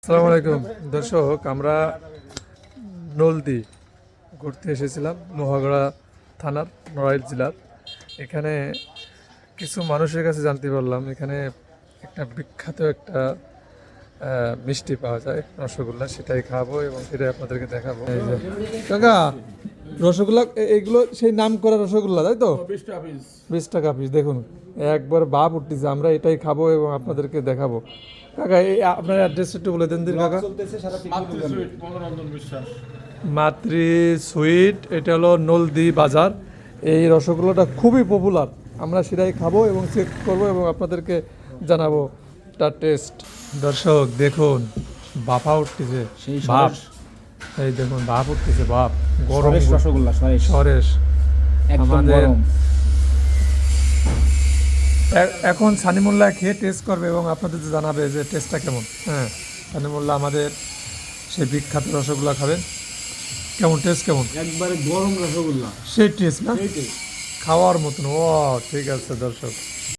আসসালামু আলাইকুম দর্শক, আমরা নলদি ঘুরতে এসেছিলাম, লোহাগড়া থানার নড়াইল জেলার। এখানে কিছু মানুষের কাছে জানতে পারলাম এখানে একটা বিখ্যাত একটা মিষ্টি পাওয়া যায়, রসগোল্লা। সেটাই খাবো এবং সেটাই আপনাদেরকে দেখাবো। এই যে কাকা, রসগোল্লা এগুলো সেই নাম করা রসগোল্লা, তাই তো? 20 টাকা পিস। দেখুন একবার বাপ উঠতেছে, আমরা এটাই খাবো এবং আপনাদেরকে দেখাবো। কাকা, এই আপনার অ্যাড্রেস একটু বলে দেন দিন কাকা। মাতৃ সুইট, এটা হলো নলদি বাজার। এই রসগোল্লাটা খুবই পপুলার, আমরা সেটাই খাবো এবং চেক করবো এবং আপনাদেরকে জানাবো তার টেস্ট। দর্শক দেখুন, বাফা উঠতেছে, ভাপ। এই দেখুন ভাপ উঠতেছে, ভাপ গরম রসগোল্লা সরেশ আমাদের। এখন সানিমুল্লাহ খেয়ে টেস্ট করবে এবং আপনাদের জানাবে যে টেস্টটা কেমন। হ্যাঁ, সানিমুল্লাহ আমাদের সেই বিখ্যাত রসগোল্লা খাবেন। কেমন টেস্ট, কেমন? একবারে গরম রসগোল্লা, সেই টেস্ট না, খাওয়ার মতন। ও ঠিক আছে দর্শক।